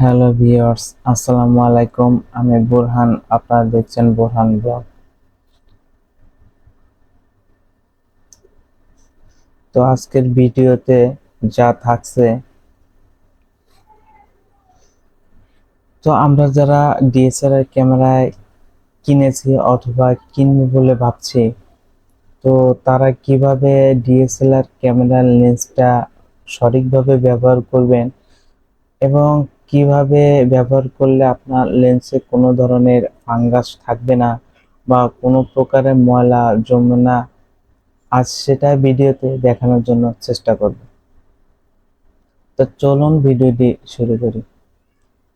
Hello viewers, আসসালামু আলাইকুম। আমি বোরহান, আপনারা দেখছেন বোরহান ব্লগ। তো আজকের ভিডিওতে যা থাকছে, তো আমরা যারা ডিএসএলআর ক্যামেরায় কিনেছি অথবা কিনবো বলে ভাবছি, তো তারা কিভাবে ডিএসএলআর ক্যামেরার লেন্সটা সঠিকভাবে ব্যবহার করবেন এবং কিভাবে ব্যবহার করলে আপনার লেন্সে কোনো ধরনের ফাঙ্গাস থাকবে না বা কোনো প্রকারের ময়লা জমবে না, আজ সেটা ভিডিওতে দেখানোর জন্য চেষ্টা করব। তো চলুন ভিডিওটি শুরু করি।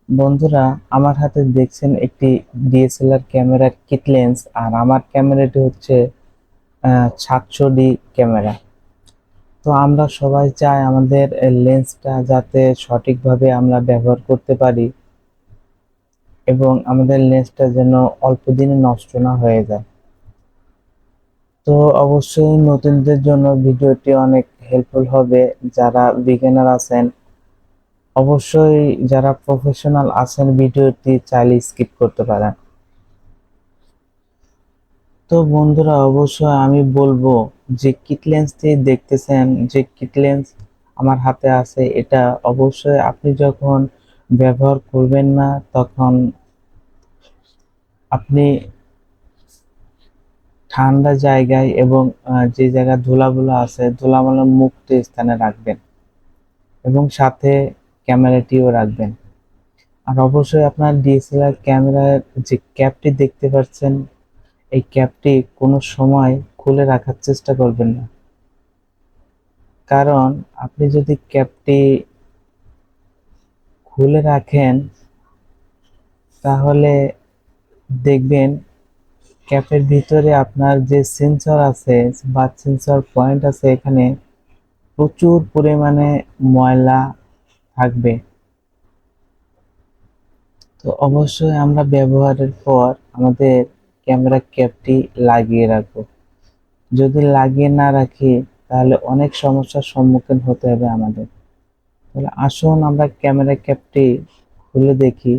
বন্ধুরা, আমার হাতে দেখছেন একটি ডিএসএলআর ক্যামেরার কিট লেন্স, আর আমার ক্যামেরাটি হচ্ছে 700D ক্যামেরা। তো আমরা সবাই চাই আমাদের লেন্সটা যাতে সঠিকভাবে আমরা ব্যবহার করতে পারি এবং আমাদের লেন্সটা যেন অল্প দিনে নষ্ট না হয়ে যায়। তো অবশ্যই নতুনদের জন্য ভিডিওটি অনেক হেল্পফুল হবে। যারা বিগিনার আছেন, অবশ্যই যারা প্রফেশনাল আছেন ভিডিওটি চাইলে স্কিপ করতে পারেন। তো বন্ধুরা, অবশ্যই আমি বলবো যে কিট লেন্সটি দেখতেছেন, যে কিট লেন্স আমার হাতে আছে, এটা অবশ্যই আপনি যখন ব্যবহার করবেন না তখন আপনি ঠান্ডা জায়গায় এবং যে জায়গায় ধুলাগুলো আছে ধুলাগুলো মুক্ত স্থানে রাখবেন এবং সাথে ক্যামেরাটিও রাখবেন। আর অবশ্যই আপনার ডিএসএলআর ক্যামেরার যে ক্যাপটি দেখতে পাচ্ছেন, এই ক্যাপটি কোনো সময় খুলে রাখার চেষ্টা করবেন না। কারণ আপনি যদি ক্যাপটি খুলে রাখেন তাহলে দেখবেন ক্যাপের ভিতরে আপনার যে সেন্সর আছে বা সেন্সর পয়েন্ট আছে, এখানে প্রচুর পরিমাণে ময়লা থাকবে। তো অবশ্যই আমরা ব্যবহারের পর আমাদের ক্যামেরা ক্যাপটি লাগিয়ে রাখবো। যদি লাগিয়ে না রাখি তাহলে অনেক সমস্যার সম্মুখীন হতে হবে আমাদের। তাহলে আসুন আমরা ক্যামেরা ক্যাপটি খুলে দেখি।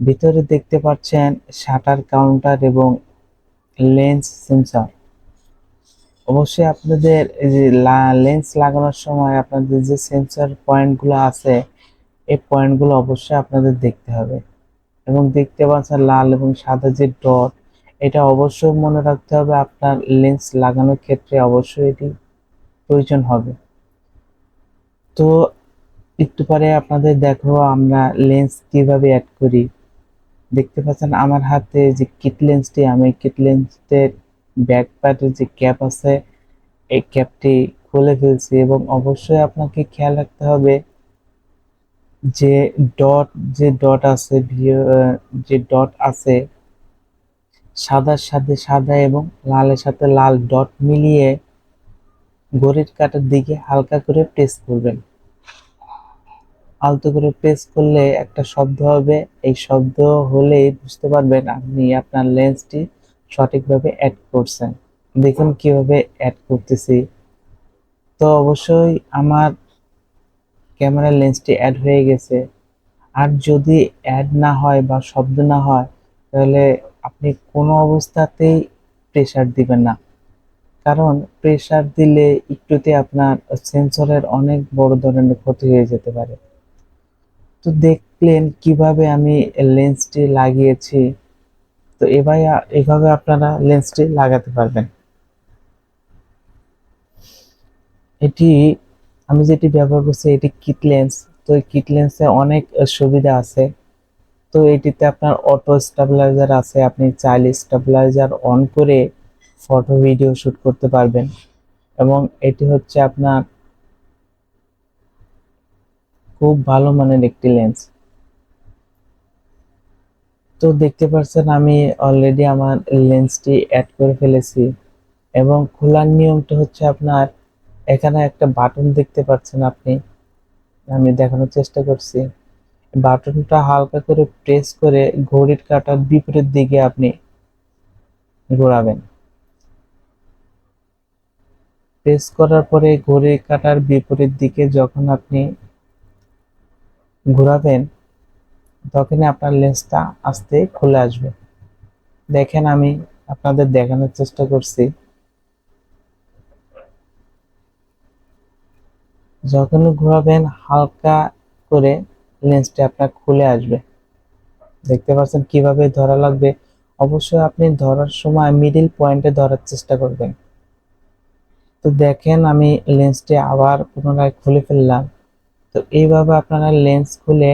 ভিতরে দেখতে পাচ্ছেন শাটার কাউন্টার এবং লেন্স সেন্সর। অবশ্যই আপনাদের এই যে লেন্স লাগানোর সময় আপনাদের যে সেন্সর পয়েন্টগুলো আছে, এই পয়েন্টগুলো অবশ্যই আপনাদের দেখতে হবে। এবং দেখতে পাচ্ছেন লাল এবং সাদা যে ডট, এটা অবশ্যই মনে রাখতে হবে। আপনার লেন্স লাগানোর ক্ষেত্রে অবশ্যই এটি প্রয়োজন হবে। তো একটু পরে আপনাদের দেখো আমরা লেন্স কিভাবে অ্যাড করি। দেখতে পাচ্ছেন আমার হাতে যে কিট লেন্সটি, আমি কিট লেন্সের ব্যাক পার্টের যে ক্যাপ আছে এই ক্যাপটি খুলে ফেলছি এবং অবশ্যই আপনাকে খেয়াল রাখতে হবে যে ডট যে ডট আছে যে ডট আছে, সাদার সাথে সাদা এবং লালের সাথে লাল ডট মিলিয়ে ঘড়ির কাঁটার দিকে হালকা করে প্রেস করবেন। আলতো করে প্রেস করলে একটা শব্দ হবে, এই শব্দ হলেই বুঝতে পারবেন আপনি আপনার লেন্সটি সঠিকভাবে অ্যাড করছেন। দেখুন কিভাবে অ্যাড করতেছি। তো অবশ্যই আমার ক্যামেরার লেন্সটি অ্যাড হয়ে গেছে। আর যদি অ্যাড না হয় বা শব্দ না হয় তাহলে আপনি কোনো অবস্থাতেই প্রেসার দিবেন না। কারণ প্রেসার দিলে একটুতে আপনার সেন্সরের অনেক বড় ধরনের ক্ষতি হয়ে যেতে পারে। তো দেখলেন কিভাবে আমি লেন্সটি লাগিয়েছি। তো এভাবে আপনারা লেন্সটি লাগাতে পারবেন। এটি আমি যেটি ব্যবহার করছি এটি কিট লেন্স। তো এই কিট লেন্সে অনেক সুবিধা আছে। তো এটিতে আপনার অটো স্টেবিলাইজার আছে, আপনি চাইলে স্টেবিলাইজার অন করে ফটো ভিডিও শুট করতে পারবেন। এবং এটি হচ্ছে আপনার খুব ভালো মানের একটি লেন্স। তো দেখতে পাচ্ছেন আমি অলরেডি আমার লেন্সটি অ্যাড করে ফেলেছি এবং খোলার নিয়মটা হচ্ছে আপনার এখানে একটা বাটন দেখতে পাচ্ছেন আপনি, আমি দেখানোর চেষ্টা করছি। বাটনটা হালকা করে প্রেস করে ঘড়ির কাঁটার বিপরীত দিকে আপনি ঘোরাবেন। প্রেস করার পরে ঘড়ির কাঁটার বিপরীত দিকে যখন আপনি ঘোরাবেন তখনই আপনার লেন্সটা আস্তে খুলে আসবে। দেখেন আমি আপনাদের দেখানোর চেষ্টা করছি। যখনই ঘোরাবেন হালকা করে লেন্সটা আপনার খুলে আসবে। দেখতে পাচ্ছেন কিভাবে ধরা লাগবে। অবশ্যই আপনি ধরার সময় মিডিল পয়েন্টে ধরার চেষ্টা করবেন। তো দেখেন আমি লেন্সটি আবার পুনরায় খুলে ফেললাম। তো এইভাবে আপনারা লেন্স খুলে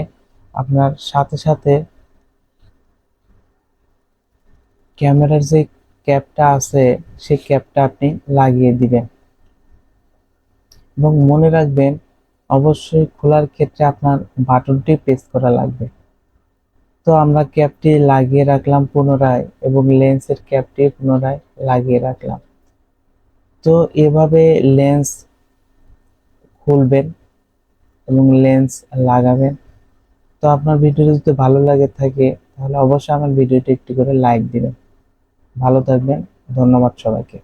আপনার সাথে সাথে ক্যামেরার যে ক্যাপটা আছে সেই ক্যাপটা আপনি লাগিয়ে দিবেন এবং মনে রাখবেন অবশ্যই খোলার ক্ষেত্রে আপনার বাটনটি প্রেস করা লাগবে। তো আমরা ক্যাপটি লাগিয়ে রাখলাম পুনরায় এবং লেন্সের ক্যাপটি পুনরায় লাগিয়ে রাখলাম। তো এভাবে লেন্স খুলবেন এবং লেন্স লাগাবেন। তো আপনার ভিডিওটি যদি ভালো লাগে থাকে তাহলে অবশ্যই আমার ভিডিওটি একটি করে লাইক দিবেন। ভালো থাকবেন। ধন্যবাদ সবাইকে।